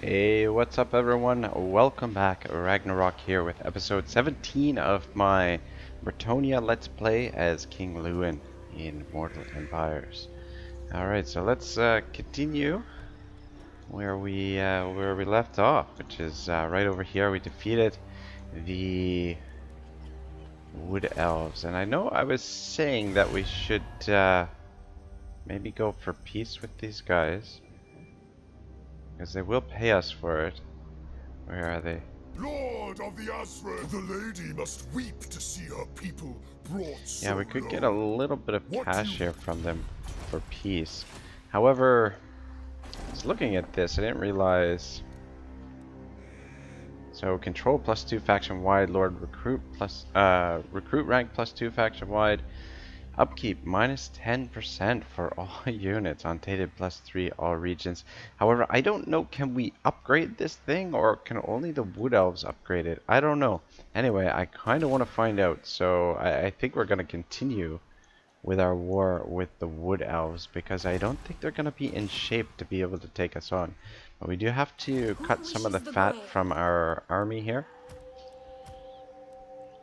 Hey, what's up everyone? Welcome back. Ragnarok here with episode 17 of my Bretonnia Let's Play as King Louen in Mortal Empires. Alright, so let's continue where we left off, which is right over here. We defeated the Wood Elves, and I know I was saying that we should maybe go for peace with these guys, because they will pay us for it. Where are they? Lord of the Asra, the lady must weep to see her people brought so Yeah, we could get low. a little bit of What cash do you- here from them for peace. However, I was looking at this, I didn't realize. So control +2 faction wide, Lord recruit plus recruit rank +2 faction wide, upkeep -10% for all units, untainted +3 all regions. However, I don't know, can we upgrade this thing or can only the Wood Elves upgrade it? I don't know. Anyway, I kind of want to find out, so I think we're going to continue with our war with the Wood Elves, because I don't think they're going to be in shape to be able to take us on. But we do have to cut some of the fat from our army here,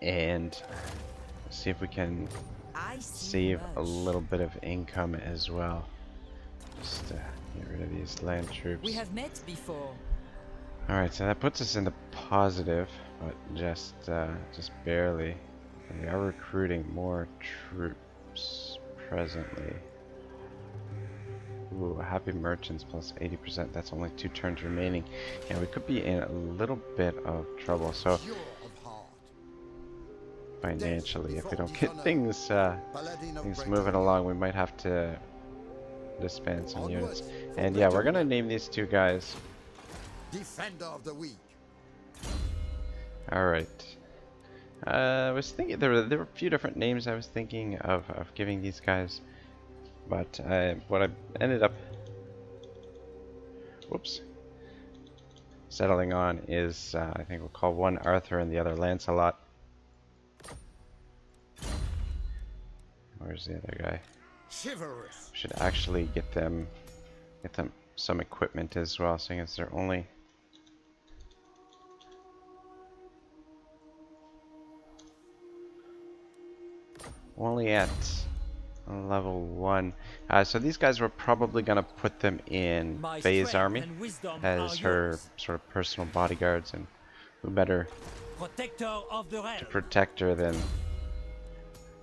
and see if we can save a little bit of income as well. Just get rid of these land troops. We have met before. Alright, so that puts us in the positive, but just barely. And we are recruiting more troops presently. Ooh, happy merchants plus 80%. That's only 2 turns remaining. Yeah, we could be in a little bit of trouble. So financially, if we don't get things moving along, we might have to disband some units. And yeah, we're gonna name these two guys. Defender of the weak. All right. I was thinking there were a few different names I was thinking of giving these guys, but what I ended up, settling on is I think we'll call one Arthur and the other Lancelot. Where's the other guy? Chivalrous. Should actually get them some equipment as well, seeing as they're only at level 1. So these guys, were probably gonna put them in Faye's army as her sort of personal bodyguards, and who better to protect her than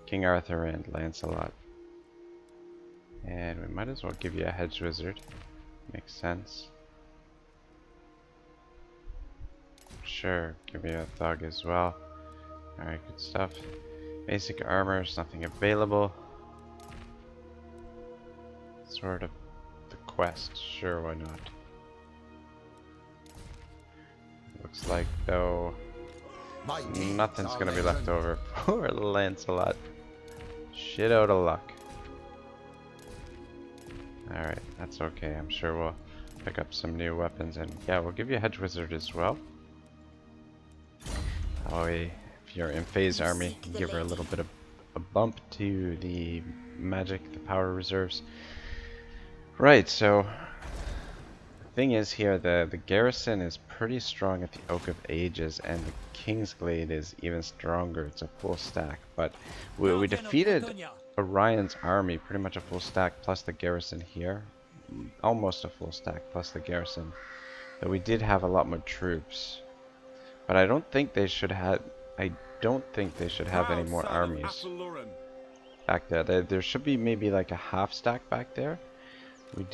King Arthur and Lancelot. And we might as well give you a hedge wizard. Makes sense. Sure, give me a thug as well. Alright, good stuff. Basic armor, is nothing available. Sort of the quest, sure, why not? Looks like though nothing's gonna be left over for Lancelot. Shit out of luck. Alright, that's okay. I'm sure we'll pick up some new weapons, and yeah, we'll give you a hedge wizard as well. If you're in Faye's army, you can give her a little bit of a bump to the magic, the power reserves. Right, so the thing is here, the garrison is pretty strong at the Oak of Ages, and the Kingsglade is even stronger. It's a full stack, but we defeated Orion's army, pretty much a full stack, plus the garrison here. Almost a full stack, plus the garrison. But we did have a lot more troops. But I don't think they should have any more armies back there. There should be maybe like a half stack back there. We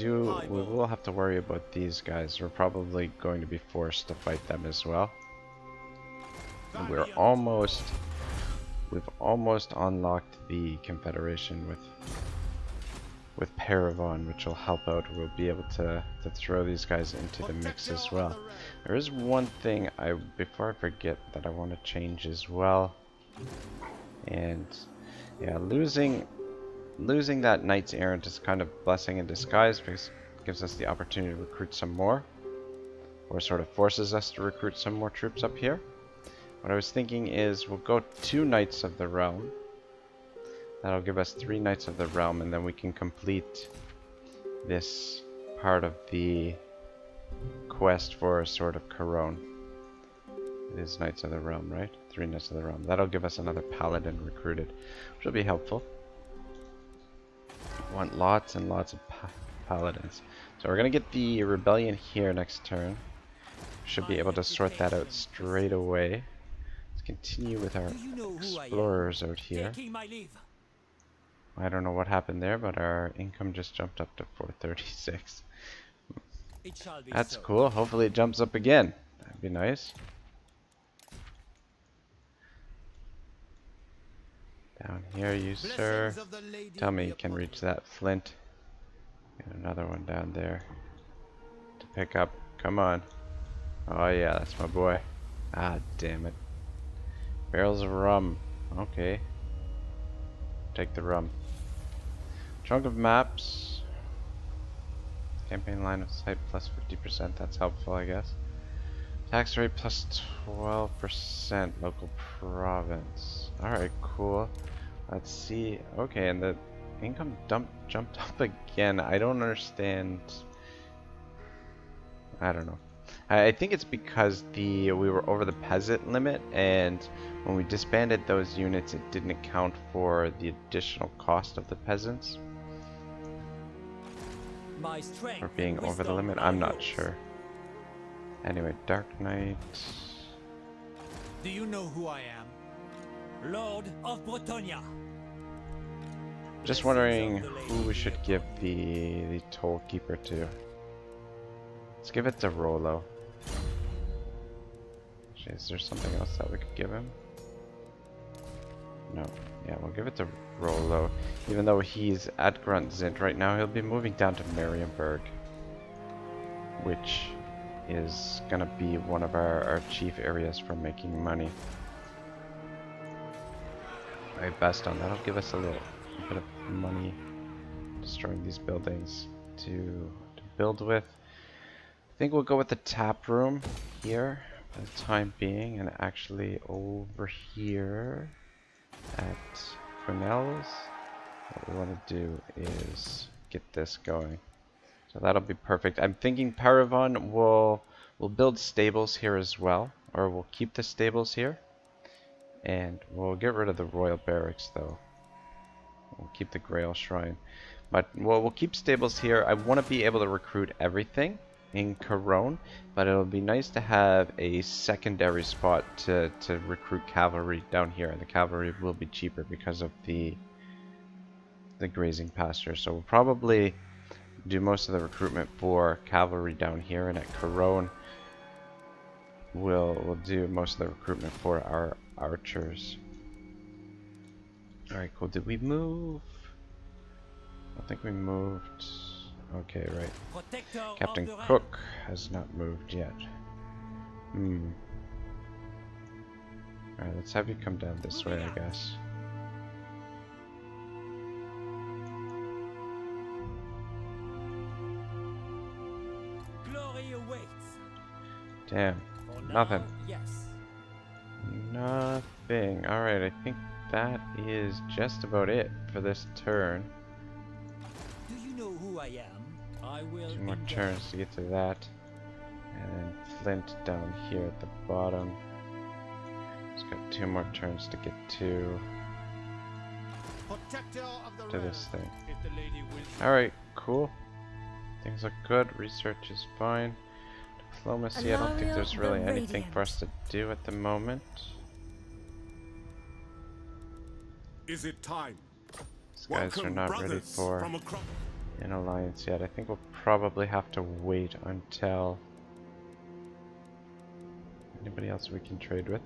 will have to worry about these guys. We're probably going to be forced to fight them as well. And we've almost unlocked the Confederation with Paravon, which will help out. We'll be able to throw these guys into the mix as well. There is one thing before I forget that I want to change as well. And yeah, losing that Knights Errant is kind of blessing in disguise, because it gives us the opportunity to recruit some more, or sort of forces us to recruit some more troops up here. What I was thinking is we'll go 2 Knights of the Realm. That'll give us 3 Knights of the Realm, and then we can complete this part of the quest for a Sword of Couronne. It is Knights of the Realm, right? 3 Knights of the Realm. That'll give us another Paladin recruited, which will be helpful. Want lots and lots of Paladins. So we're going to get the Rebellion here next turn. Should be able to sort that out straight away. Let's continue with our explorers out here. I don't know what happened there, but our income just jumped up to 436. That's cool. Hopefully it jumps up again. That'd be nice. Down here, you sir. Tell me you can reach that flint. Get another one down there to pick up. Come on. Oh yeah, that's my boy. Ah, damn it. Barrels of rum. Okay. Take the rum. Chunk of maps. Campaign line of sight plus 50%. That's helpful, I guess. Tax rate plus 12%. Local province. Alright, cool. Let's see. Okay, and the income jumped up again. I don't understand. I don't know. I think it's because we were over the peasant limit, and when we disbanded those units, it didn't account for the additional cost of the peasants. Or being over the limit, I'm not sure. Anyway, Dark Knight. Do you know who I am? Lord of Bretonnia. Just wondering who we should give the toll keeper to. Let's give it to Rollo. Actually, is there something else that we could give him? No. Yeah, we'll give it to Rollo. Even though he's at Gruntzint right now, he'll be moving down to Marienburg, which is gonna be one of our chief areas for making money. Very best on that'll give us a little bit of money destroying these buildings to build with. I think we'll go with the tap room here for the time being, and actually over here at Quenelles, what we want to do is get this going. So that'll be perfect. I'm thinking Paravon will build stables here as well, or we'll keep the stables here, and we'll get rid of the royal barracks though. We'll keep the Grail Shrine, but we'll keep stables here. I want to be able to recruit everything in Couronne, but it'll be nice to have a secondary spot to recruit cavalry down here. The cavalry will be cheaper because of the grazing pasture, so we'll probably do most of the recruitment for cavalry down here, and at Couronne we'll do most of the recruitment for our archers. Alright, cool. Did we move? I think we moved. Okay, right. Captain Cook has not moved yet. Alright, let's have you come down this way, I guess. Glory awaits. Damn. Nothing. Nothing. Alright, I think that is just about it for this turn. Do you know who I am? I will 2 more turns to get to that. And then Flint down here at the bottom. It's got 2 more turns to get to this thing. Alright, cool. Things look good. Research is fine. Diplomacy, I don't think there's really anything for us to do at the moment. Is it time? These guys are not ready for an alliance yet. I think we'll probably have to wait until anybody else we can trade with.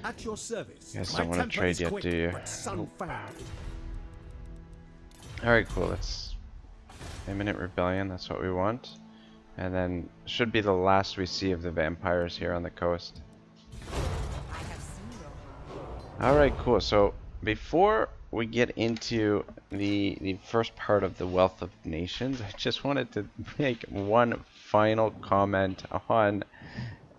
At your service. You guys don't want to trade yet, do you? Alright, cool. Let's imminent rebellion. That's what we want. And then should be the last we see of the vampires here on the coast. Alright, cool. So before we get into the first part of the Wealth of Nations, I just wanted to make one final comment on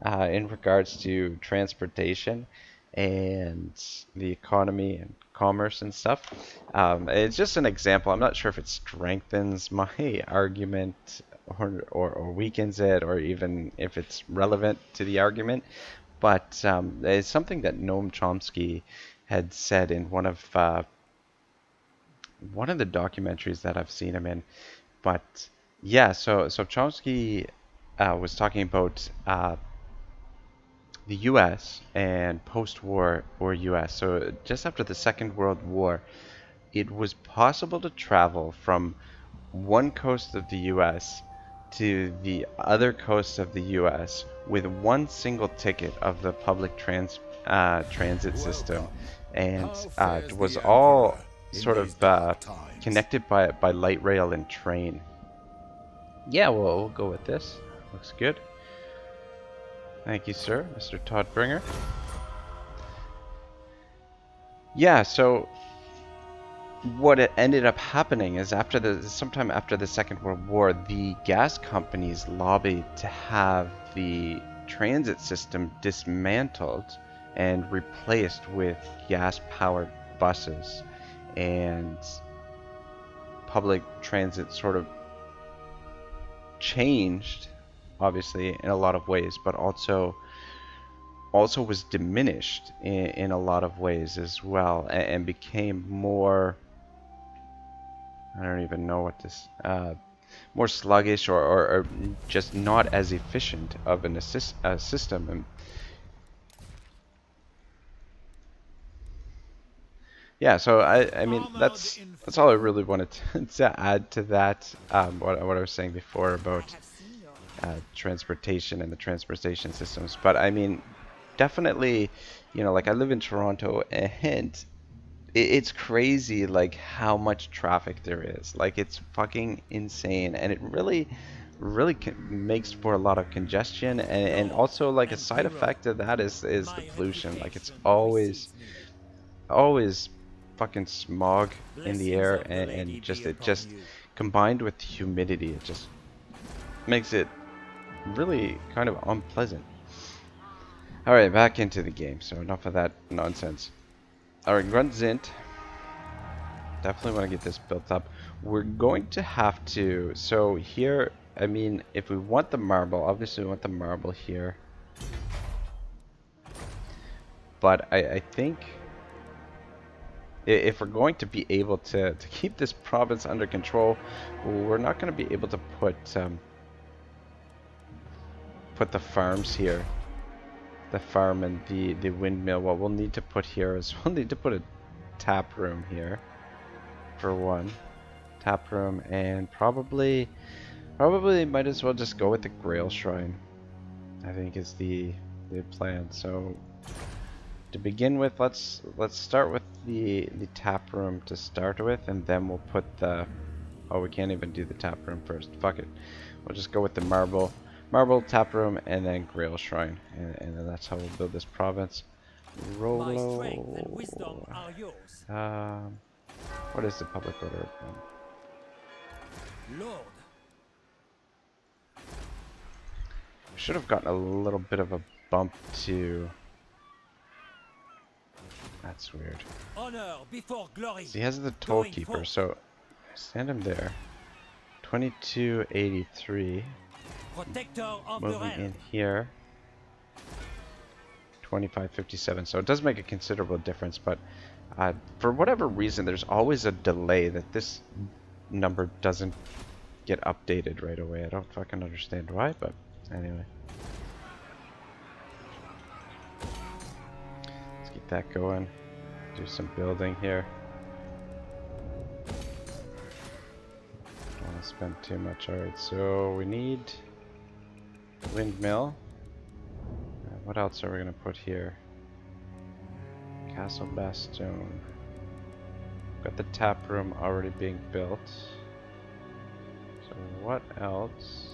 in regards to transportation and the economy and commerce and stuff. It's just an example. I'm not sure if it strengthens my argument or weakens it, or even if it's relevant to the argument. But it's something that Noam Chomsky had said in one of the documentaries that I've seen him in. But yeah, so Chomsky was talking about the U.S. and post-war U.S. So just after the Second World War, it was possible to travel from one coast of the U.S. to the other coast of the U.S. with one single ticket of the public transit system, and How it fares was the all Emperor in sort these of dark times? connected by light rail and train. Yeah, well, we'll go with this. Looks good. Thank you, sir, Mr. Todbringer. Yeah, so what it ended up happening is sometime after the Second World War, the gas companies lobbied to have the transit system dismantled and replaced with gas-powered buses, and public transit sort of changed, obviously, in a lot of ways, but also was diminished in a lot of ways as well, and became more, I don't even know what this, more sluggish, or just not as efficient of an system. And yeah, so I mean, that's all I really wanted to add to that. What I was saying before about transportation and the transportation systems. But I mean, definitely, like I live in Toronto, and it's crazy like how much traffic there is. Like, it's fucking insane, and it really makes for a lot of congestion, and also like a side effect of that is the pollution. Like, it's always fucking smog in the air, and just it just combined with humidity, it just makes it really kind of unpleasant. Alright, back into the game, so enough of that nonsense. Alright, Gruntzint. Definitely want to get this built up. We're going to have to, so here, I mean, if we want the marble, obviously we want the marble here. But I think if we're going to be able to keep this province under control, we're not going to be able to put the farms here. The farm and the windmill. What we'll need to put here is we'll need to put a tap room here, for one. Tap room, and probably might as well just go with the Grail Shrine, I think, is the plan. So to begin with, let's start with the tap room to start with, and then we'll put the, oh, we can't even do the tap room first. Fuck it. We'll just go with the marble tap room, and then Grail Shrine, and then that's how we'll build this province. Rolo. My strength and wisdom are yours. What is the public order? Lord. Should have gotten a little bit of a bump to. That's weird. Honor before glory. He has the toll keeper, so stand him there. 2283. Protector of Moving the realm. in here. 2557. So it does make a considerable difference, but for whatever reason, there's always a delay that this number doesn't get updated right away. I don't fucking understand why, but anyway. Let's get that going. Do some building here. Don't want to spend too much. Alright, so we need windmill. What else are we going to put here? Castle Bastion. Got the tap room already being built. So what else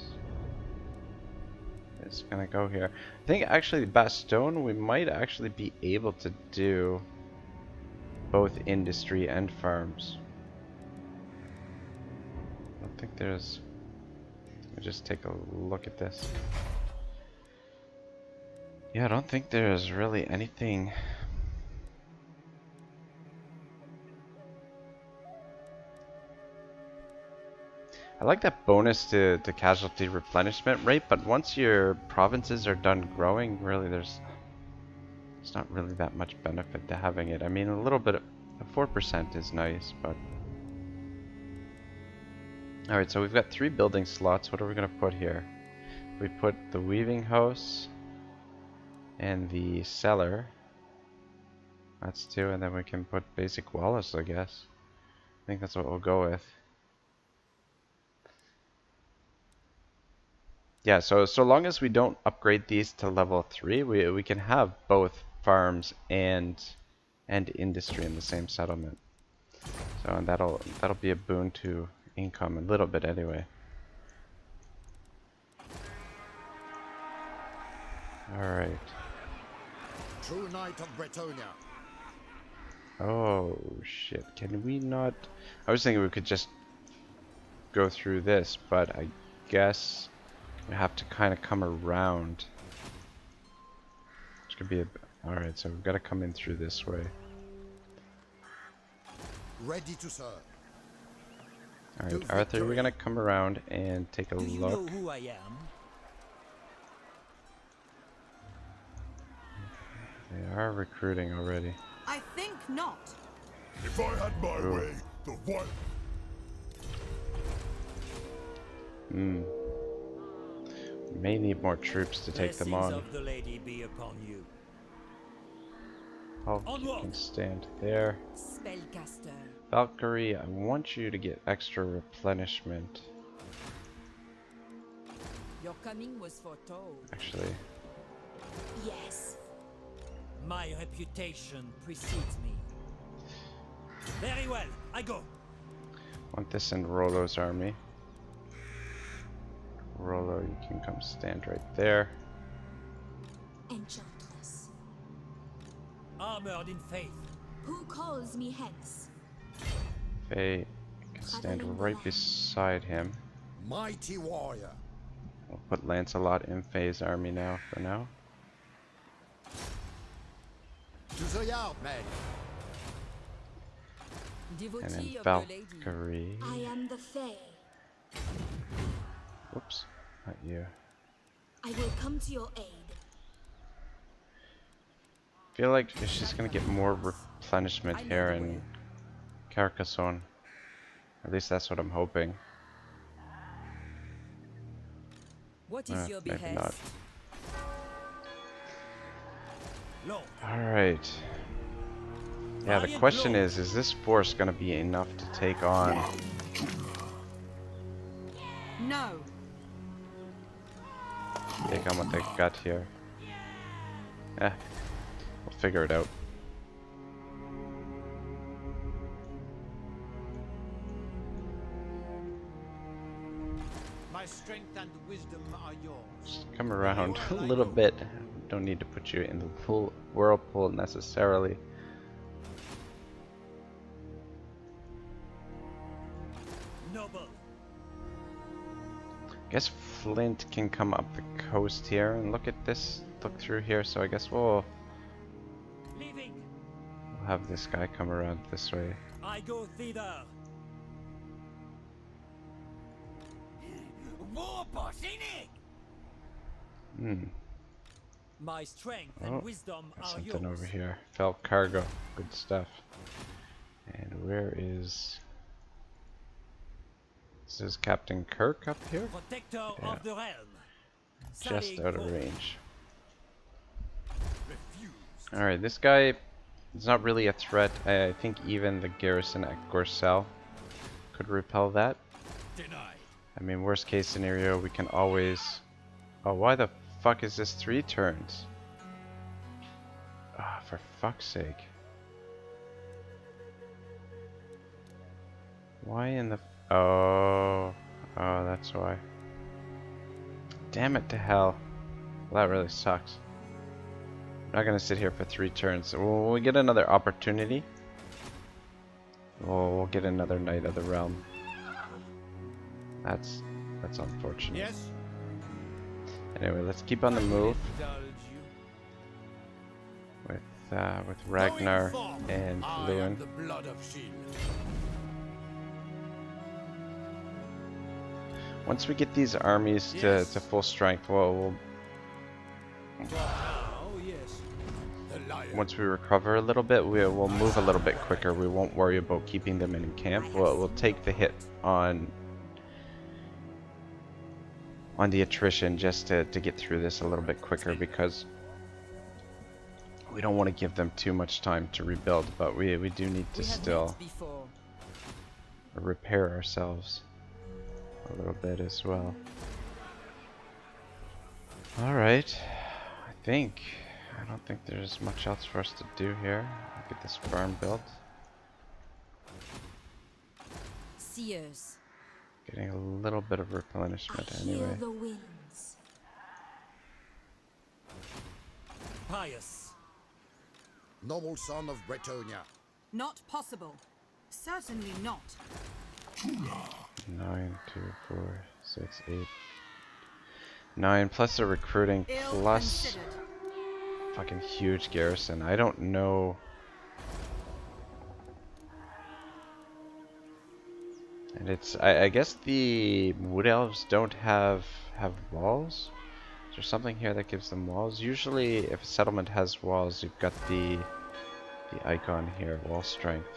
is going to go here? I think actually Bastion, we might actually be able to do both industry and farms. I don't think there's... Let me just take a look at this. Yeah, I don't think there's really anything. I like that bonus to casualty replenishment rate, but once your provinces are done growing, really there's not really that much benefit to having it. I mean, a little bit of 4% is nice, but alright, so we've got 3 building slots. What are we going to put here? We put the weaving house and the cellar. That's 2, and then we can put basic walls, I guess. I think that's what we'll go with. Yeah, so long as we don't upgrade these to level 3, we can have both farms and industry in the same settlement. So and that'll be a boon to income a little bit anyway. All right. True Knight of Bretonnia. Oh shit! Can we not? I was thinking we could just go through this, but I guess we have to kind of come around. Which could be a. All right, so we've got to come in through this way. Ready to serve. All right, Arthur, we're gonna come around and take a Do you look. know who I am? They are recruiting already. I think not. If I had my Ooh. way, the white... Hmm. May need more troops to take them on. Blessings of the lady be upon you. Oh, you Onward. can stand there. Spellcaster. Valkyrie, I want you to get extra replenishment. Your coming was foretold. Actually, Yes. My reputation precedes me. Very well, I go. want this in Rollo's army. Rollo, you can come stand right there. Enchantress, Armored in faith. who calls me hence? Faye, you can stand right beside him. Mighty warrior. We'll put Lancelot in Faye's army now, for now. To the yard, men. And Devotee then of the lady. Valkyrie. I am the Fae. Whoops, not you. I will come to your aid. Feel like she's gonna get more replenishment I know here the in way. Carcassonne. At least that's what I'm hoping. What is your Maybe behest? not. Lord, Alright. Yeah, the Valiant question Lord. is this force gonna be enough to take on? No. Take on what they got here. Eh, we'll figure it out. my strength and wisdom are yours. Just come around a little bit. Don't need to put you in the full whirlpool necessarily. Noble. Guess Flint can come up the coast here and look at this, look through here. So I guess we'll Leaving. have this guy come around this way. I go thither. War boss, innit? Hmm. My strength Oh, and wisdom Got are something yours. over here. Felt cargo. Good stuff. And where is... This is Captain Kirk up here? Protector Yeah. of the realm. Just Sallying out of forth. range. Refused. Alright, this guy is not really a threat. I think even the garrison at Gorcel could repel that. Denied. I mean, worst case scenario, we can always... Oh, why the fuck is this 3 turns? Ah, for fuck's sake. Why in the... Oh, that's why. Damn it to hell. Well, that really sucks. I'm not gonna sit here for 3 turns. When we get another opportunity, we'll get another Knight of the Realm. That's unfortunate. Yes. Anyway, let's keep on the move Indulge you. with Ragnar Going forth. and I am Louen. the blood of shield. Once we get these armies to full strength, we'll Oh, yes. once we recover a little bit, we'll move a little bit quicker. We won't worry about keeping them in camp. We'll take the hit on the attrition just to get through this a little bit quicker, because we don't want to give them too much time to rebuild, but we do need to still repair ourselves a little bit as well. Alright, I don't think there's much else for us to do here. Get this farm built. Seers. Getting a little bit of replenishment I hear anyway. the winds. Pious. Noble son of Bretonnia. Not possible. Certainly not. 9, 2, 4, 6, 8, 9 plus the recruiting plus fucking huge garrison. I don't know. And it's I guess the wood elves don't have walls. Is there something here that gives them walls? Usually if a settlement has walls, you've got the icon here, wall strength.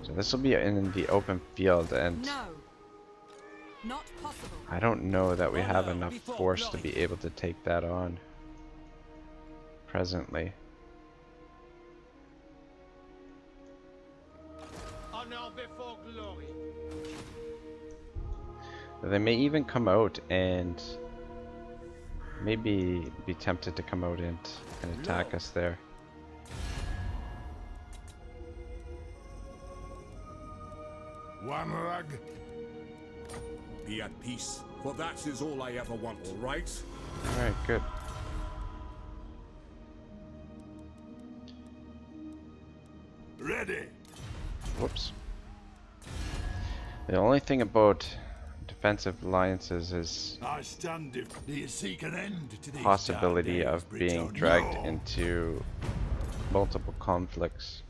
So this will be in the open field, and No. Not possible. I don't know that we have enough force to be able to take that on presently. Honor before glory. They may even come out and maybe be tempted to come out and attack us there. Warhammer. Be at peace, for that is all I ever want, all right? Alright, good. Ready. Whoops. The only thing about defensive alliances is I stand if do you seek an end to these possibility dark of days, being Bretonnia? dragged No. into multiple conflicts.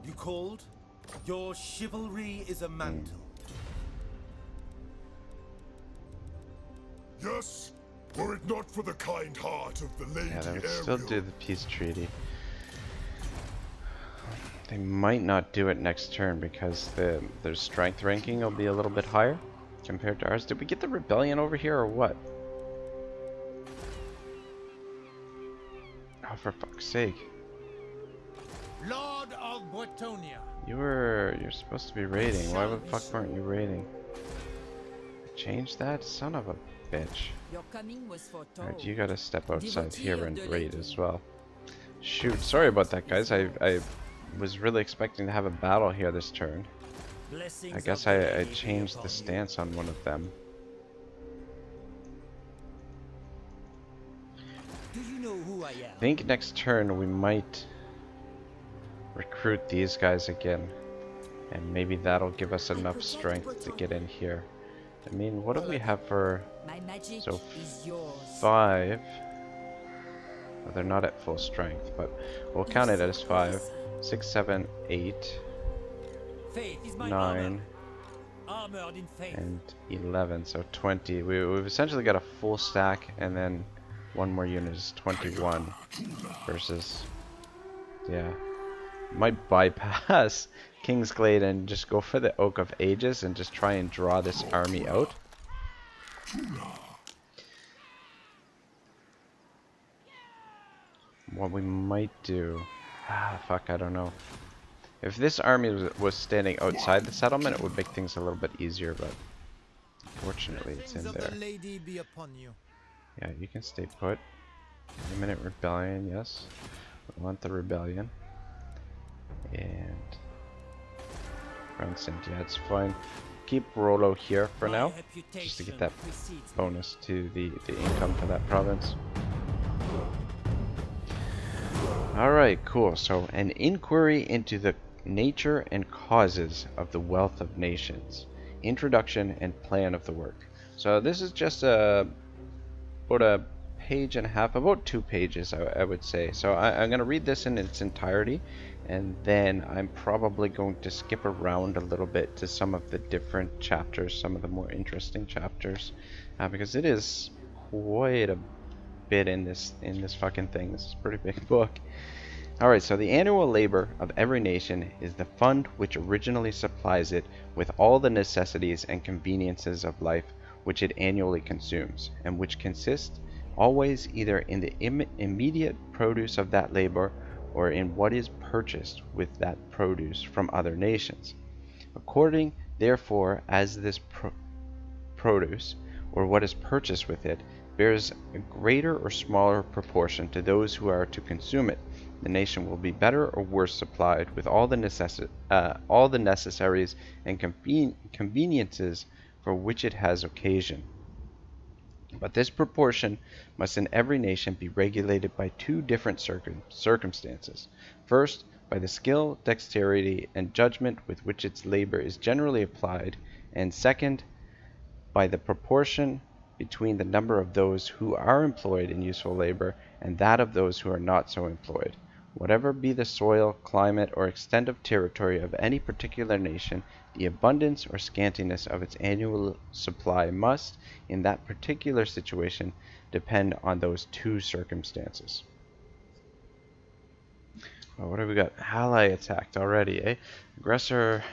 You called? Your chivalry is a mantle. Yes, were it not for the kind heart of the Lady Yeah, they would Ariel. still do the peace treaty. They might not do it next turn because their strength ranking will be a little bit higher compared to ours. Did we get the rebellion over here or what? Oh, for fuck's sake. Lord of Bretonnia. You're supposed to be raiding. Why the fuck weren't you raiding? Change that? Son of a bitch. Your coming was foretold. Alright, you gotta step outside Devotee here of and the raid lady. as well. Shoot, sorry about that, guys. I was really expecting to have a battle here this turn. I guess I changed the stance on one of them. Do you know who I am? I think next turn we might recruit these guys again, and maybe that'll give us enough strength to get in here. I mean, what do we have for My magic So, is yours. 5? Well, they're not at full strength, but we'll count it as 5. 6, 7, 8, Faith is my 9, armor. Armored in faith. and 11. So 20. We've essentially got a full stack, and then one more unit is 21 versus, yeah. Might bypass Kingsglade and just go for the Oak of Ages and just try and draw this army out. What we might do, fuck, I don't know. If this army was standing outside the settlement, it would make things a little bit easier, but unfortunately it's in Blessings of there. the lady be upon you. Yeah, you can stay put. 1-minute rebellion, yes. We want the rebellion. And Ground yeah, it's fine. Keep Rollo here for My now, just to get reputation that precedes me. bonus to the income for that province. Alright, cool. So, an inquiry into the nature and causes of the wealth of nations. Introduction and plan of the work. So this is just about a page and a half, about 2 pages, I would say. So I'm going to read this in its entirety, and then I'm probably going to skip around a little bit to some of the different chapters, some of the more interesting chapters, because it is quite a bit in this fucking thing. This is a pretty big book. Alright, so the annual labor of every nation is the fund which originally supplies it with all the necessities and conveniences of life which it annually consumes, and which consist always either in the immediate produce of that labor or in what is purchased with that produce from other nations. According, therefore, as this produce, or what is purchased with it, bears a greater or smaller proportion to those who are to consume it, the nation will be better or worse supplied with all the necessaries and conveniences for which it has occasion. But this proportion must in every nation be regulated by 2 different circumstances. First, by the skill, dexterity, and judgment with which its labor is generally applied, and second, by the proportion between the number of those who are employed in useful labor and that of those who are not so employed. Whatever be the soil, climate, or extent of territory of any particular nation, the abundance or scantiness of its annual supply must, in that particular situation, depend on those 2 circumstances. Well, what have we got? Ally attacked already, eh? Aggressor.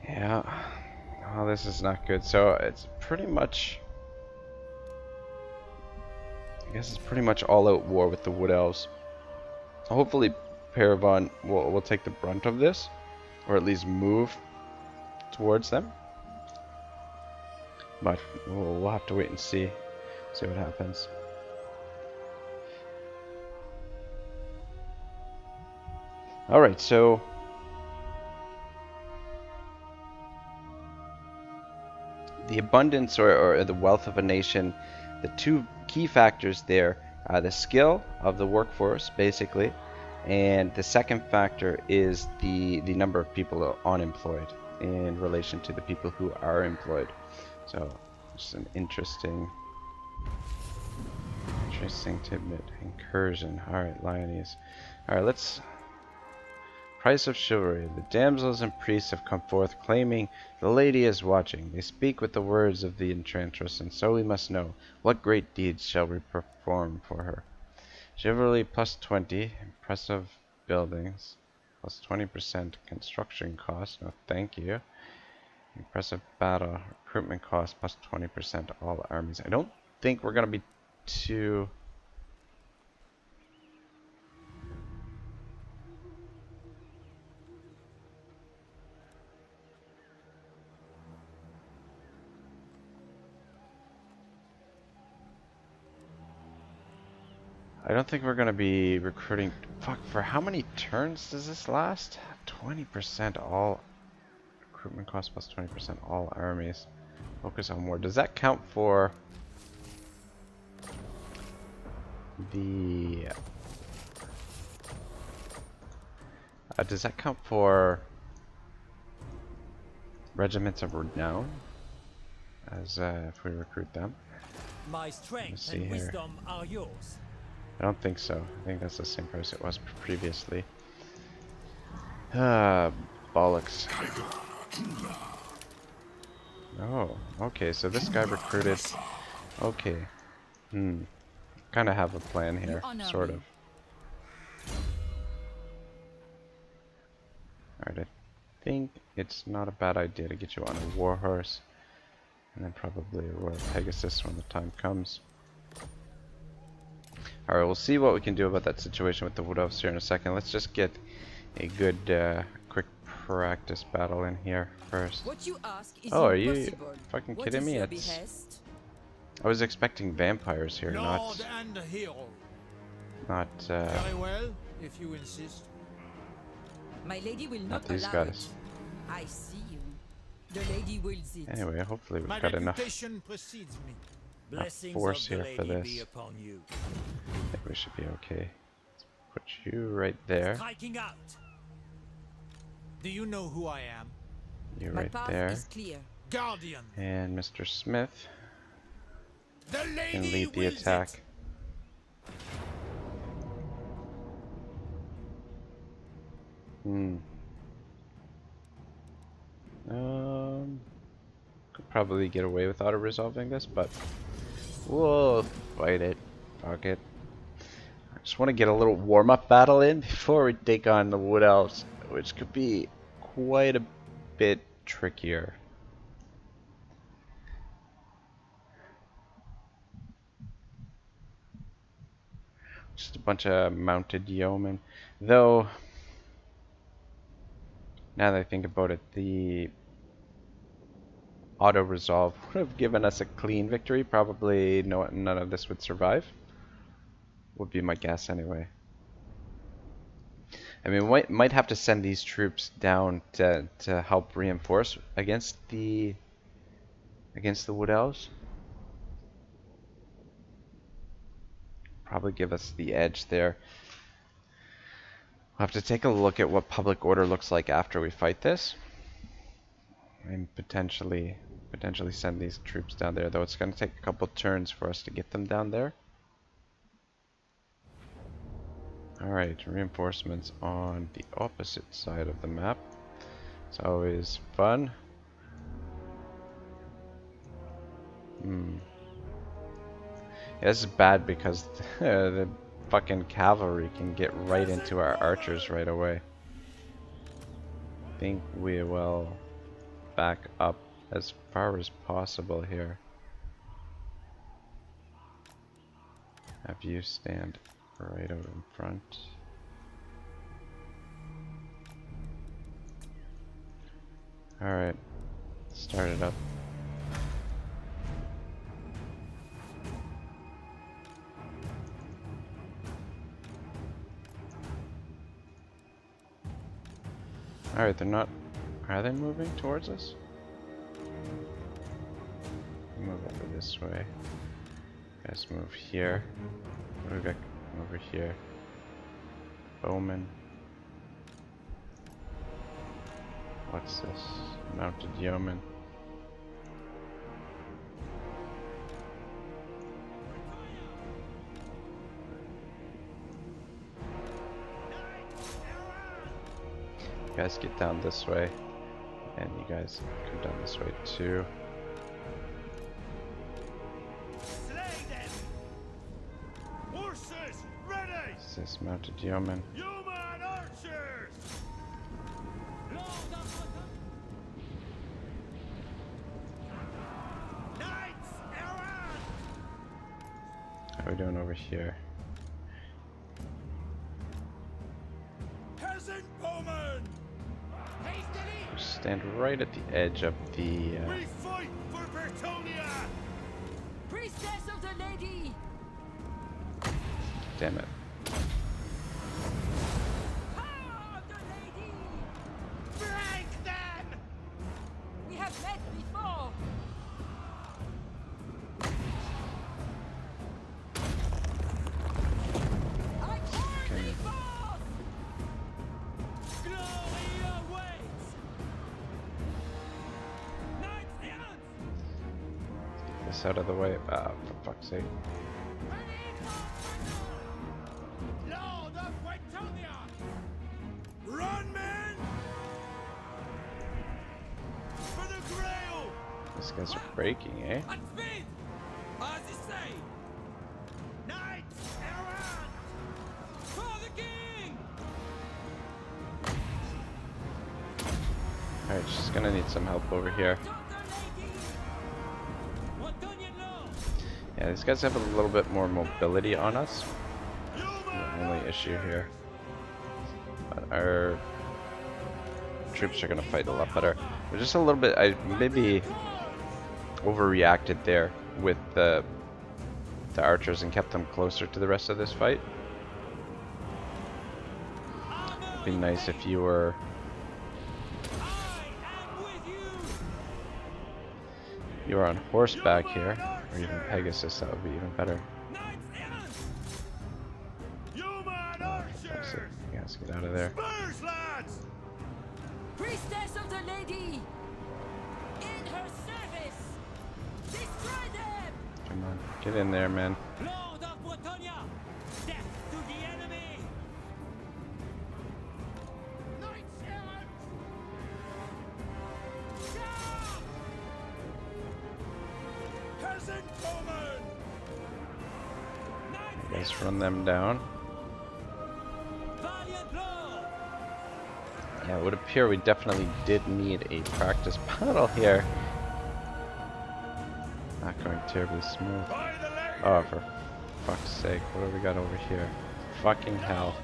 Yeah. Oh, this is not good. So it's pretty much, I guess it's pretty much all-out war with the Wood Elves. Hopefully Paragon will take the brunt of this, or at least move towards them. But we'll have to wait and see what happens. Alright, so the abundance or the wealth of a nation, the 2 key factors there are the skill of the workforce, basically, and the second factor is the number of people unemployed in relation to the people who are employed. So just an interesting tidbit. Incursion. Alright, Lionese. Alright, let's... Price of chivalry. The damsels and priests have come forth, claiming the lady is watching. They speak with the words of the enchantress, and so we must know what great deeds shall we perform for her. Chivalry plus 20, impressive buildings, plus 20% construction cost, no thank you. Impressive battle, recruitment cost, plus 20% all armies. I don't think we're going to be too... I don't think we're going to be recruiting... Fuck, for how many turns does this last? 20% all... Recruitment cost plus 20% all armies. Focus on war. Does that count for... the... does that count for... regiments of renown? As if we recruit them? My strength and wisdom are yours. I don't think so. I think that's the same price it was previously. Bollocks. Oh, okay, so this guy recruited... Okay. Kind of have a plan here, sort of. Alright, I think it's not a bad idea to get you on a war horse. And then probably a Royal Pegasus when the time comes. Alright, we'll see what we can do about that situation with the Wood Elves here in a second. Let's just get a good, quick practice battle in here first. What you ask is are you impossible. fucking What kidding is me? your It's... behest? I was expecting vampires here, Lord and hero. not Very well, if you insist. My lady will not not these allow guys. it. I see you. The lady wills it. Anyway, hopefully we've My got enough reputation precedes me. Blessings force of the here for lady this. be upon you. I think we should be okay. Let's put you right there. Striking out. Do you know who I am? You My right path there. is clear. Guardian. And Mr. Smith. The can lady lead the wills attack. it. Could probably get away with auto-resolving this, but we'll fight it. Fuck it. I just want to get a little warm-up battle in before we take on the Wood Elves, which could be quite a bit trickier. Just a bunch of mounted yeomen. Though, now that I think about it, the auto-resolve would have given us a clean victory. Probably none of this would survive. Would be my guess anyway. I mean, we might have to send these troops down to help reinforce against the Wood Elves. Probably give us the edge there. We'll have to take a look at what public order looks like after we fight this, and potentially send these troops down there. Though it's going to take a couple turns for us to get them down there. Alright, reinforcements on the opposite side of the map. It's always fun. Yeah, this is bad because the fucking cavalry can get right into our archers right away. I think we will back up as far as possible here. Have you stand right out in front. Alright, start it up. Alright, they're not... Are they moving towards us? Move over this way. Guys, move here. What do we got over here? Bowman. What's this? Mounted yeoman. You guys get down this way, and you guys come down this way too. Horses, ready! What's this? Mounted yeoman. Yeoman archers! Knights errant! How are we doing over here? Peasant bowmen! Just stand right at the edge of the. We fight for Bretonnia! Priestess of the Lady! Damn it. Power of the Lady! Flank them! We have met before! I call thee forth! Glory awaits! Knights errant! Get this out of the way. Ah, for fuck's sake. Lord of Bretonnia! Run, men! For the Grail! These guys are breaking, eh? At speed! As he say! Knights errant! For the king! Alright, she's gonna need some help over here. Bretonnian lord! Yeah, these guys have a little bit more mobility on us. The only issue here. But our troops are gonna fight a lot better. We're just a little bit, I maybe overreacted there with the archers and kept them closer to the rest of this fight. It'd be nice if you were on horseback here, or even Pegasus. That would be even better. Yeoman That's it. archers! You guys get out of there. Spurs, lads! Priestess of the Lady! In her service! Destroy them! Come on, get in there, man. Lord of Bretonnia! Death to the enemy! Let's run them down. Valiant Lord! Yeah, it would appear we definitely did need a practice battle here. Not going terribly smooth. Oh, for fuck's sake, what do we got over here? Fucking hell.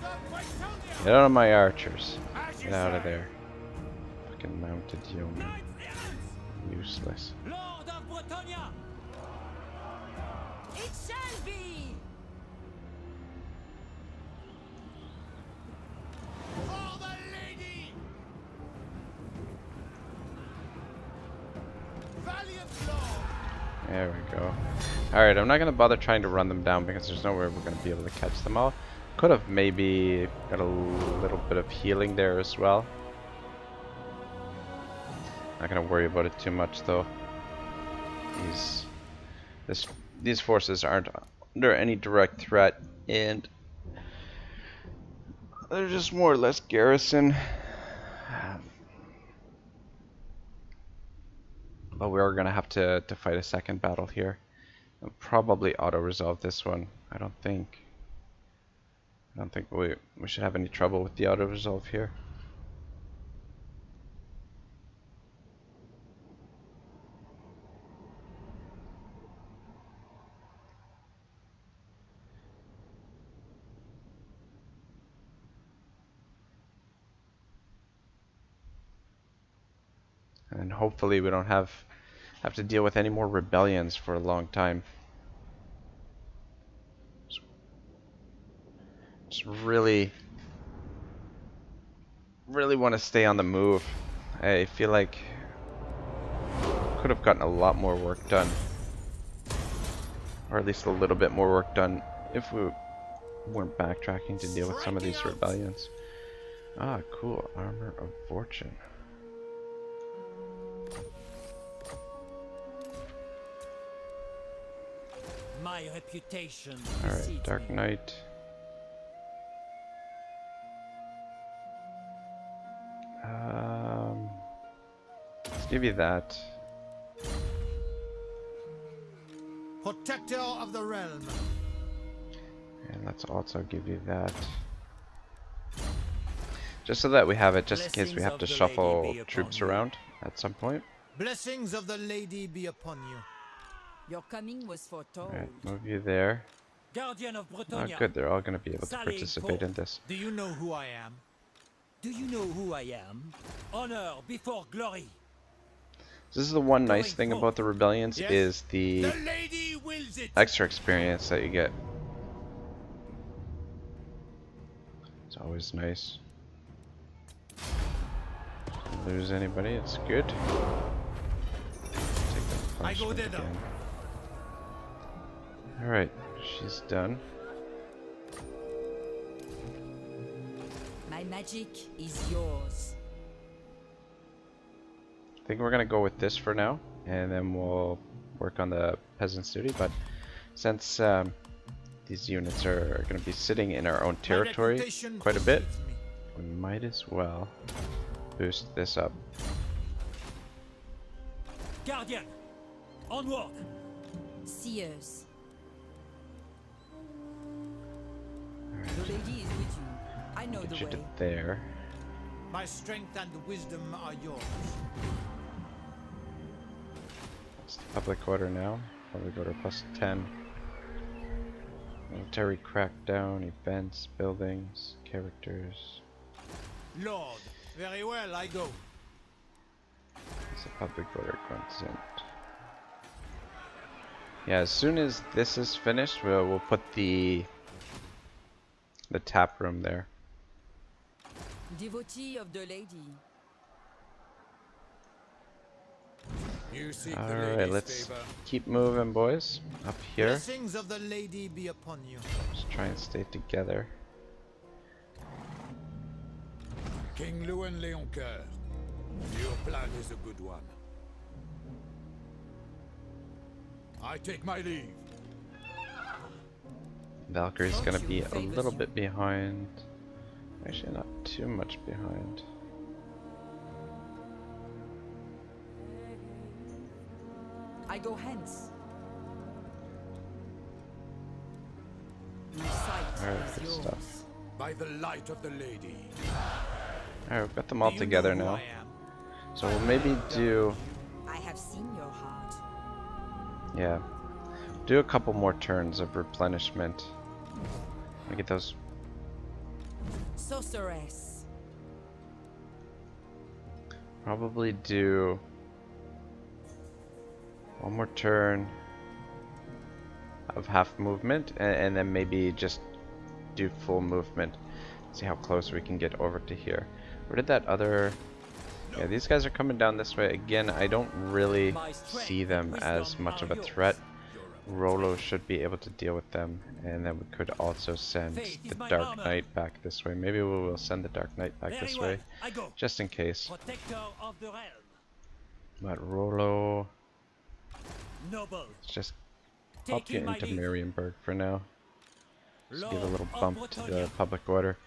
Get out of my archers. Get out of there. Fucking mounted yeoman. Useless. Lord of Bretonnia! It shall be! For the lady! Valiant Lord! There we go. Alright, I'm not going to bother trying to run them down because there's no way we're going to be able to catch them all. Could have maybe got a little bit of healing there as well. Not going to worry about it too much though. These forces aren't under any direct threat, and they're just more or less garrison. But we are going to have to fight a second battle here. I'll probably auto-resolve this one. I don't think we should have any trouble with the auto-resolve here. And hopefully we don't have to deal with any more rebellions for a long time. Just really want to stay on the move. I feel like could have gotten a lot more work done, or at least a little bit more work done if we weren't backtracking to deal with some of these rebellions. Ah, cool. Armor of Fortune. My reputation Alright, precedes Dark me. Knight. Let's give you that. Protector of the realm. And let's also give you that. Just so that we have it, just in case we have to shuffle troops around at some point. Blessings of the lady be upon you. Your coming was foretold. Alright, move you there. Guardian of Oh Bretonnia. good, they're all going to be able to Sally participate Cole. in this. Do you know who I am? Do you know who I am? Honor before glory. This is the one nice thing about the rebellions Yes. is the The lady wills it. extra experience that you get. It's always nice. Don't lose anybody, it's good. Take that I go punishment thither. again. Alright, she's done. My magic is yours. I think we're gonna go with this for now, and then we'll work on the peasant's duty. But since these units are gonna be sitting in our own territory reputation quite a bit, precedes me. we might as well boost this up. Guardian, onward. Seers. Alright, The lady is with you. I know get the you to way. there. My strength and wisdom are yours. It's the public order now. Public order plus 10. Military crackdown, events, buildings, characters. Lord, very well, I go. It's a public order consent. Yeah, as soon as this is finished, we'll put the tap room there. Devotee of the lady. You seek All the right, lady's let's favor. keep moving, boys. Up here, Blessings of the lady be upon you. just try and stay together. King Louen Leoncoeur, your plan is a good one. I take my leave. Valkyrie's gonna be a little bit behind. Actually, not too much behind. I go hence. My sight Alright, is good yours. stuff. By the light of the lady. Alright, we've got them all Do you know together who now. I am? So we'll maybe do, I have seen your heart. yeah, do a couple more turns of replenishment. I get those. Sorceress. Probably do one more turn of half movement, and then maybe just do full movement. See how close we can get over to here. Where did that other... Yeah, these guys are coming down this way. Again, I don't really see them as much of a threat. Rollo should be able to deal with them, and then we could also send the Dark Knight back this way. Maybe we will send the Dark Knight back this way, I go. just in case. Protector of the realm. But Rollo, Noble. let's just pop you Taking my into leave. Marienburg for now. Just give a little Lord of bump to the Bretonnia. public order.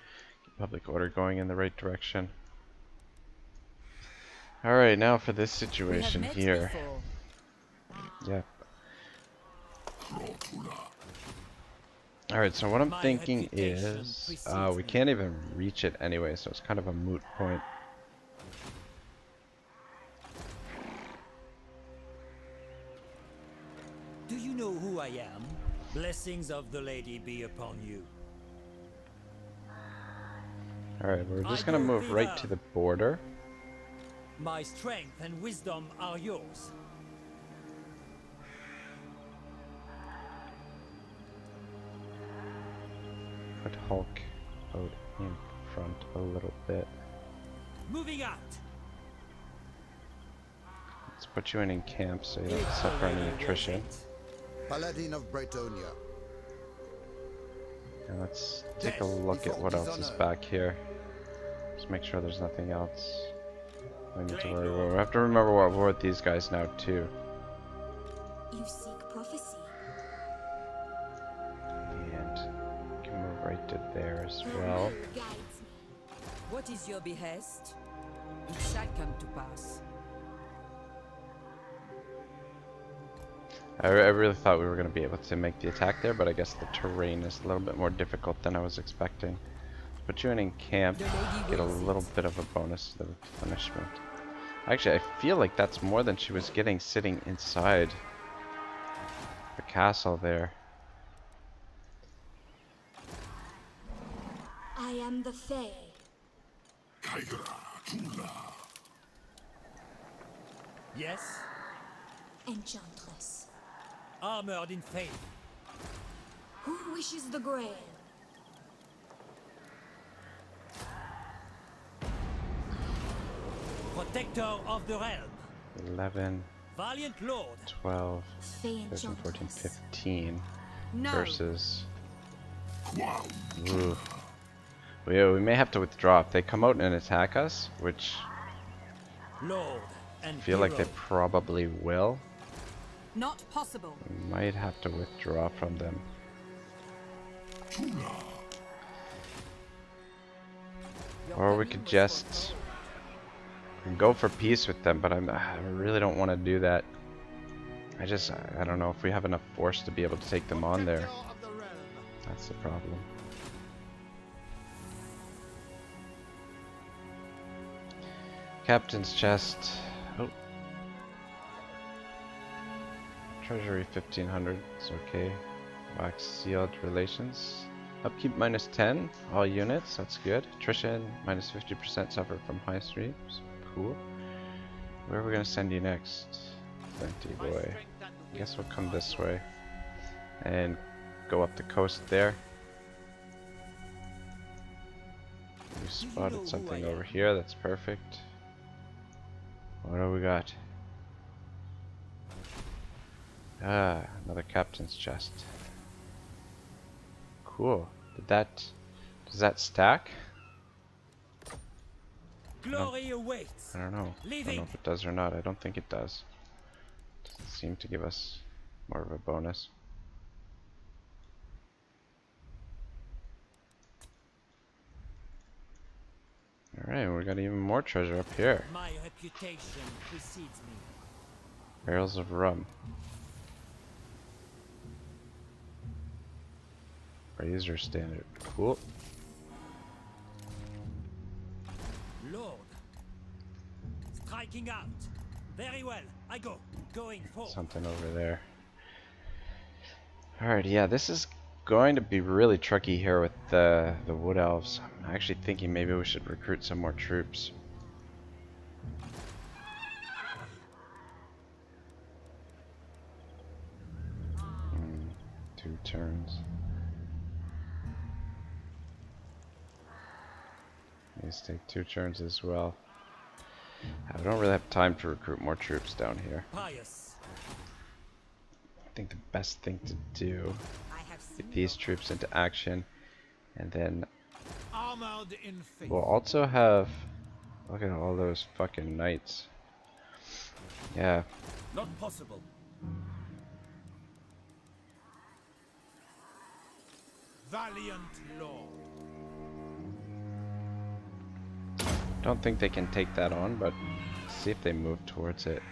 Get public order going in the right direction. Alright, now for this We have situation met here. before. Yeah. Alright, so what I'm My thinking reputation is, precedes we me. can't even reach it anyway, so it's kind of a moot point. Do you know who I am? Blessings of the lady be upon you. Alright, we're just I gonna go move right Viva. to the border. My strength and wisdom are yours. Put Hulk out in front a little bit. Moving out. Let's put you in camp so you don't suffer any attrition. Paladin of Bretonnia. And let's take a Yes, look at before what else is dishonor. back here. Just make sure there's nothing else we need to Claim worry Lord. about. We have to remember what we're with these guys now too. You seek prophecy. And we can move right to there as Your well. will guides me. What is your behest? It shall come to pass. I really thought we were going to be able to make the attack there, but I guess the terrain is a little bit more difficult than I was expecting. Put you in camp, The lady get a wills little it. bit of a bonus to the replenishment. Actually, I feel like that's more than she was getting sitting inside the castle there. I am the Fae. Yes. Enchantress. Armored in faith. Who wishes the Grail? Protector of the realm. 11, Valiant lord. 12, Fae 13, 14, Enchantress. 15 No. versus... Ooh. We may have to withdraw if they come out and attack us, which Lord and I feel like they hero. probably will. Not possible. We might have to withdraw from them. Your Or we coming could was just foretold. go for peace with them, but I really don't want to do that. I don't know if we have enough force to be able to take them on there. Protector of the realm. That's the problem. Captain's chest. Oh. Treasury 1500. It's okay. Wax sealed relations. Upkeep minus 10. All units. That's good. Attrition minus 50% suffer from high streams. Cool. Where are we gonna send you next? Plenty My boy. strength and I guess we'll wisdom come are this yours. way. And go up the coast there. You know spotted who something I over am? here, that's perfect. What do we got? Ah, another captain's chest. Cool. Does that stack? Glory awaits. I don't know. I don't know Leaving. if it does or not. I don't think it does. Doesn't seem to give us More of a bonus. Alright, we got even more treasure up here. My reputation precedes me. Barrels of rum. Razor standard. Cool. Lord. Striking out. Very well. I go. Going forward. Something over there. Alright, yeah, this is going to be really tricky here with the wood elves. I'm actually thinking maybe we should recruit some more troops. Two turns. These take 2 turns as well. I don't really have time to recruit more troops down here. Pious. I think the best thing to do I have is seen get these troops into action, and then Armored in faith. we'll also have, look at all those fucking knights. Yeah, Not possible. Valiant Lord. don't think they can take that on, but see if they move towards it.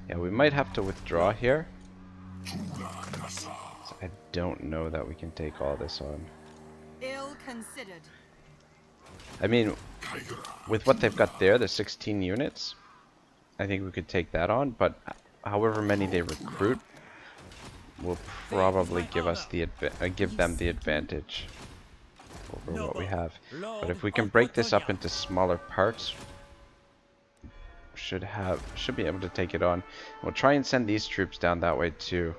Yeah, we might have to withdraw here. So I don't know that we can take all this on. ill considered. I mean, with what they've got there, the 16 units, I think we could take that on, but however many they recruit will probably give us the give them the advantage over what we have. But if we can break this up into smaller parts, should be able to take it on. We'll try and send these troops down that way too.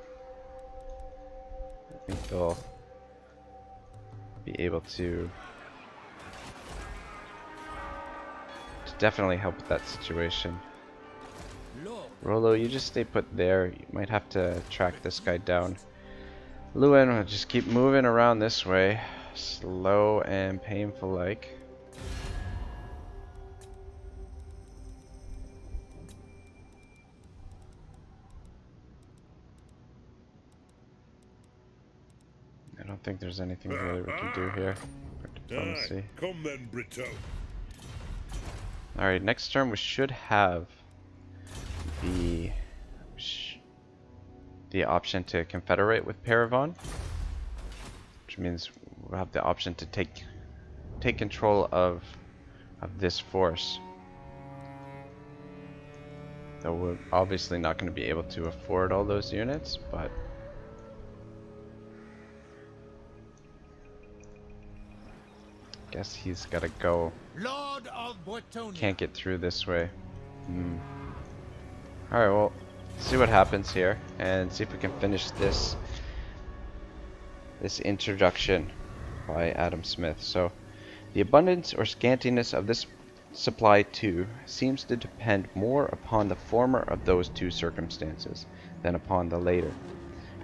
I think they'll be able to definitely help with that situation. Rolo, you just stay put there. You might have to track this guy down. Louen will just keep moving around this way, slow and painful like. I don't think there's anything really we can do here for diplomacy. Come then, Brito. Alright, next turn we should have the option to confederate with Paragon, which means we'll have the option to take control of this force. Though we're obviously not going to be able to afford all those units, but guess he's got to go. Lord of Bretonnia. Can't get through this way. Alright, well, see what happens here and see if we can finish this introduction by Adam Smith. So, the abundance or scantiness of this supply too seems to depend more upon the former of those two circumstances than upon the later.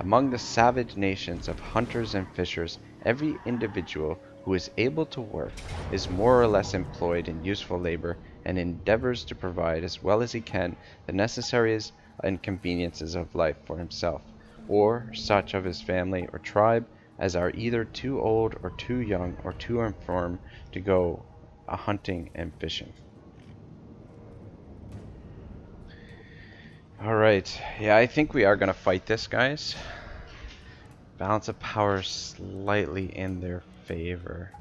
Among the savage nations of hunters and fishers, every individual who is able to work is more or less employed in useful labor and endeavors to provide as well as he can the necessaries and conveniences of life for himself, or such of his family or tribe as are either too old or too young or too infirm to go hunting and fishing. Alright, yeah, I think we are going to fight this, guys. Balance of power slightly in their favor.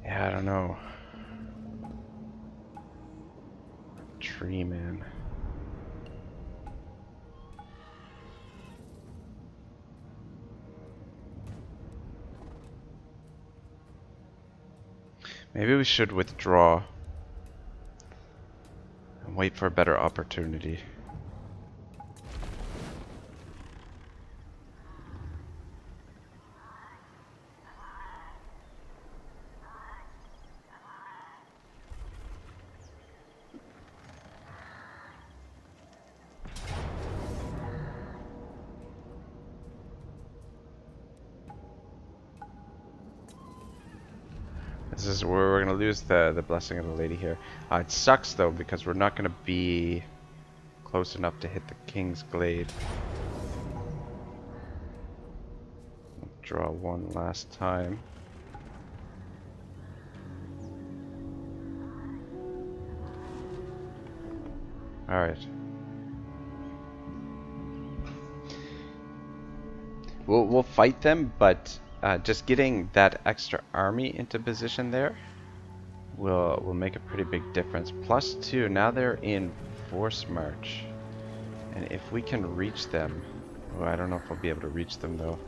Yeah, I don't know. Tree man. Maybe we should withdraw and wait for a better opportunity. This is where we're going to lose the blessing of the lady here. It sucks though, because we're not going to be close enough to hit the King's Glade. Draw one last time. Alright. We'll fight them, but just getting that extra army into position there will make a pretty big difference. +2, now they're in force march. And if we can reach them, I don't know if we'll be able to reach them though.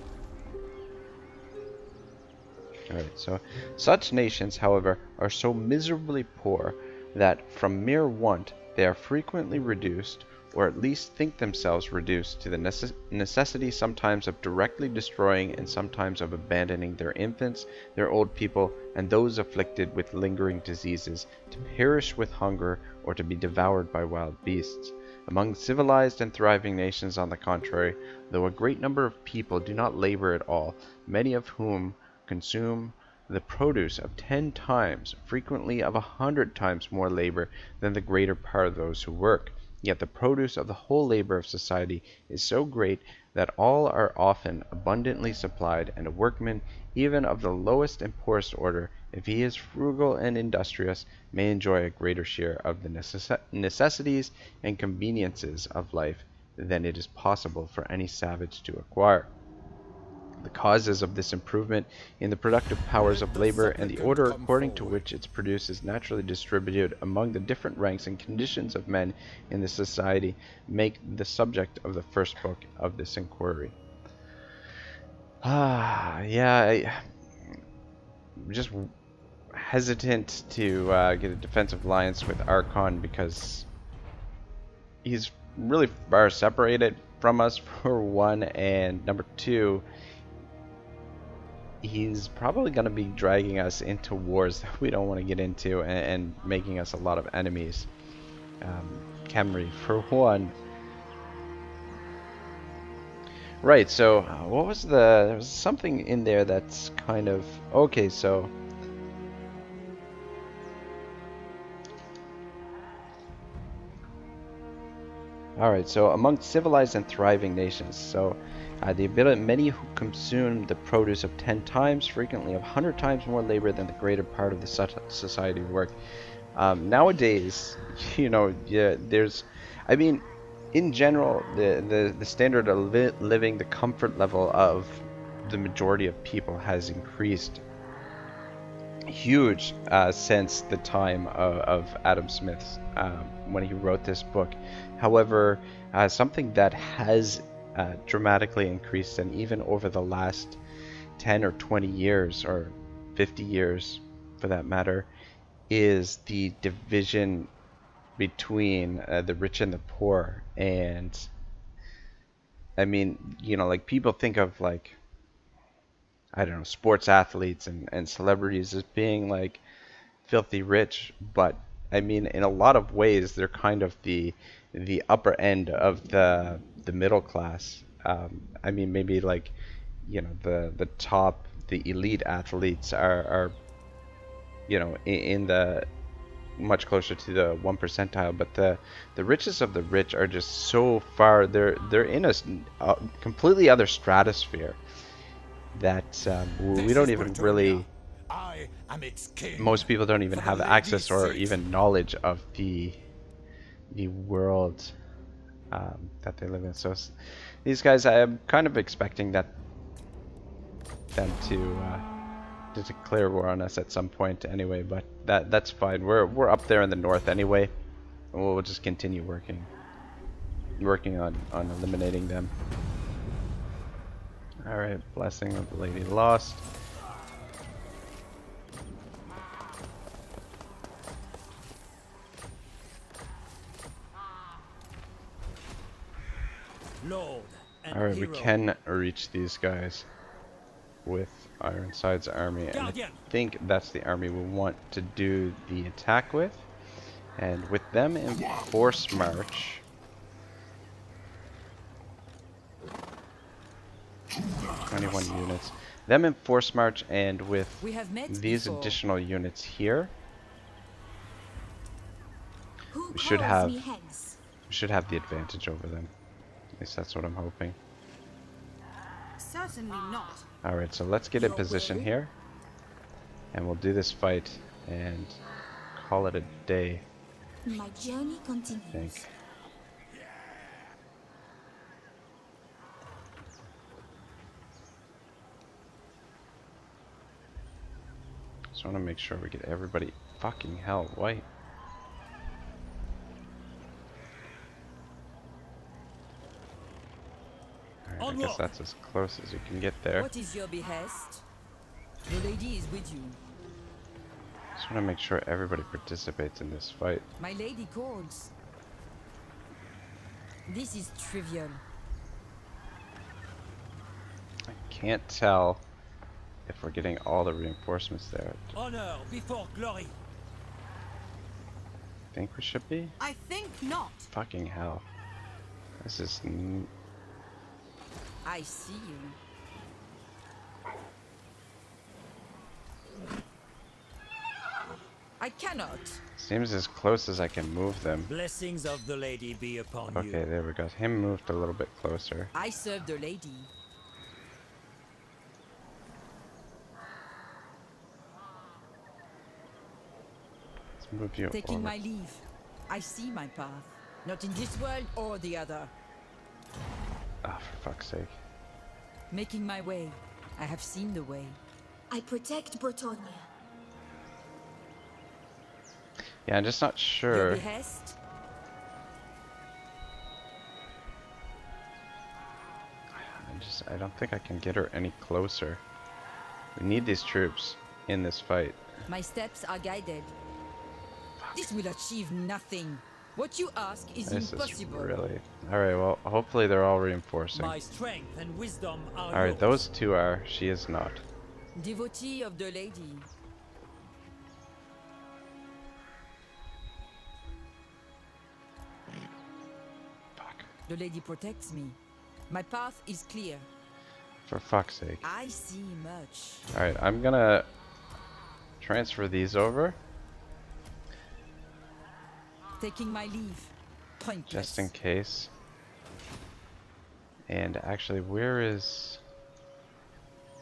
Alright, so such nations, however, are so miserably poor that from mere want they are frequently reduced, or at least think themselves reduced, to the necessity sometimes of directly destroying and sometimes of abandoning their infants, their old people, and those afflicted with lingering diseases, to perish with hunger or to be devoured by wild beasts. Among civilized and thriving nations, on the contrary, though a great number of people do not labor at all, many of whom consume the produce of 10 times, frequently of 100 times more labor than the greater part of those who work. Yet the produce of the whole labor of society is so great that all are often abundantly supplied, and a workman, even of the lowest and poorest order, if he is frugal and industrious, may enjoy a greater share of the necessities and conveniences of life than it is possible for any savage to acquire. The causes of this improvement in the productive powers of labor and the order according to which its produce is naturally distributed among the different ranks and conditions of men in the society make the subject of the first book of this inquiry. I'm just hesitant to get a defensive alliance with Archon because he's really far separated from us, for one, and number two, he's probably going to be dragging us into wars that we don't want to get into, and making us a lot of enemies. Khemri, for one. Right, so what was there was something in there that's kind of... Okay, so... Alright, so among civilized and thriving nations, so the ability many who consume the produce of 10 times, frequently of 100 times more labor than the greater part of the society work. Nowadays, there's, I mean, in general, the standard of living, the comfort level of the majority of people has increased huge since the time of Adam Smith's when he wrote this book. However, something that has dramatically increased, and even over the last 10 or 20 years, or 50 years for that matter, is the division between the rich and the poor. And I mean, like, people think of, like, I don't know, sports athletes and celebrities as being like filthy rich, but I mean, in a lot of ways, they're kind of the upper end of the middle class. I mean, maybe like, the top, the elite athletes are in the much closer to the 1 percentile, but the richest of the rich are just so far, they're in a completely other stratosphere that we don't even really, most people don't even have access or even knowledge of the world that they live in. So these guys, I am kind of expecting them to declare war on us at some point anyway, but that's fine. We're up there in the north anyway, and we'll just continue working on eliminating them. Alright, blessing of the Lady Lost. Alright, we can reach these guys with Ironside's army, and I think that's the army we want to do the attack with. And with them in force march, 21 units. them in force march, and with We have met these before. additional units here, Who we should calls have me hence? the advantage over them. At least that's what I'm hoping. Certainly not. Alright, so let's get in Your position will? here. And we'll do this fight and call it a day, My journey I continues. think. Just want to make sure we get everybody fucking hell white. Alright, I Onward. guess that's as close as you can get there. What is your behest? The lady is with you. Just want to make sure everybody participates in this fight. My lady calls. This is trivial. I can't tell if we're getting all the reinforcements there. Honor before glory. I think we should be? I think not. Fucking hell. This is... I see you. I cannot. Seems as close as I can move them. Blessings of the lady be upon you. Okay, there we go. Him moved a little bit closer. I serve the lady. Let's move you Taking over. my leave. I see my path. Not in this world or the other. Ah, for fuck's sake. Making my way. I have seen the way. I protect Bretonnia. Yeah, I'm just not Your sure. behest? I don't think I can get her any closer. We need these troops in this fight. My steps are guided. This will achieve nothing. What you ask is This impossible. is really... Alright, well, hopefully they're all reinforcing. My strength and wisdom are Alright, yours. those two are. She is not. Devotee of the lady. Fuck. The lady protects me. My path is clear. For fuck's sake. I see much. Alright, I'm gonna transfer these over. Taking my leave. Pointless. Just in case. And actually, where is...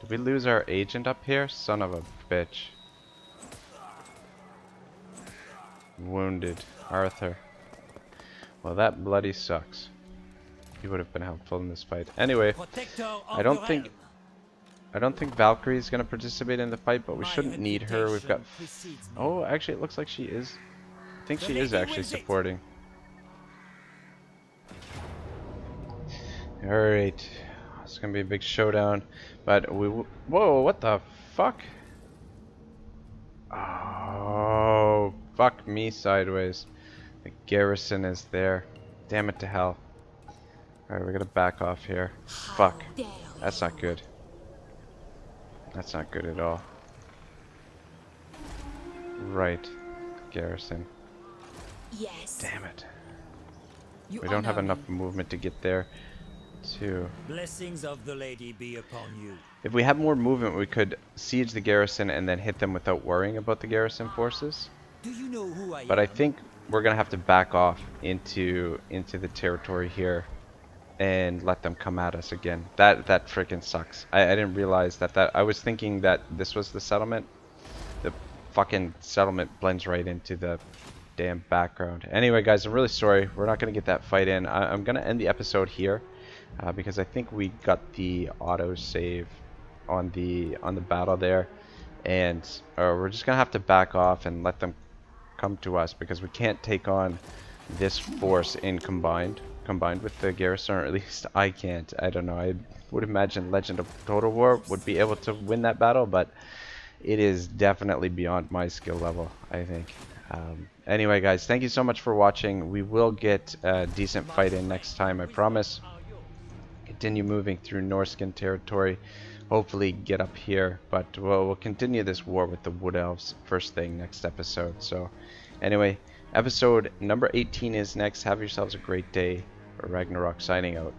Did we lose our agent up here? Son of a bitch. Wounded. Arthur. Well, that bloody sucks. He would have been helpful in this fight. Anyway, Protector of I don't the think... realm. Valkyrie is going to participate in the fight, but we My shouldn't need her. We've got... reputation precedes me. Oh, actually, it looks like she is... I think The she is lady actually wins it. supporting. Alright. It's gonna be a big showdown. But we... Whoa, what the fuck? Oh, fuck me sideways. The garrison is there. Damn it to hell. Alright, we're gonna back off here. Fuck. Dare That's not good. That's not good at all. Right. Garrison. Yes. Damn it. You We don't have honor enough me. movement to get there. To... Blessings of the lady be upon you. If we had more movement, we could siege the garrison and then hit them without worrying about the garrison forces. Do you know who I But I am? think we're gonna have to back off into the territory here and let them come at us again. That freaking sucks. I didn't realize that I was thinking that this was the settlement. The fucking settlement blends right into the damn background. Anyway, guys, I'm really sorry. We're not gonna get that fight in. I'm gonna end the episode here because I think we got the auto save on the battle there, and we're just gonna have to back off and let them come to us because we can't take on this force in combined with the garrison, or at least I can't. I don't know. I would imagine Legend of Total War would be able to win that battle, but it is definitely beyond my skill level, I think. Anyway, guys, thank you so much for watching. We will get a decent fight in next time, I promise. Continue moving through Norskin territory. Hopefully get up here, but we'll continue this war with the Wood Elves first thing next episode. So anyway, episode number 18 is next. Have yourselves a great day. Ragnarok signing out.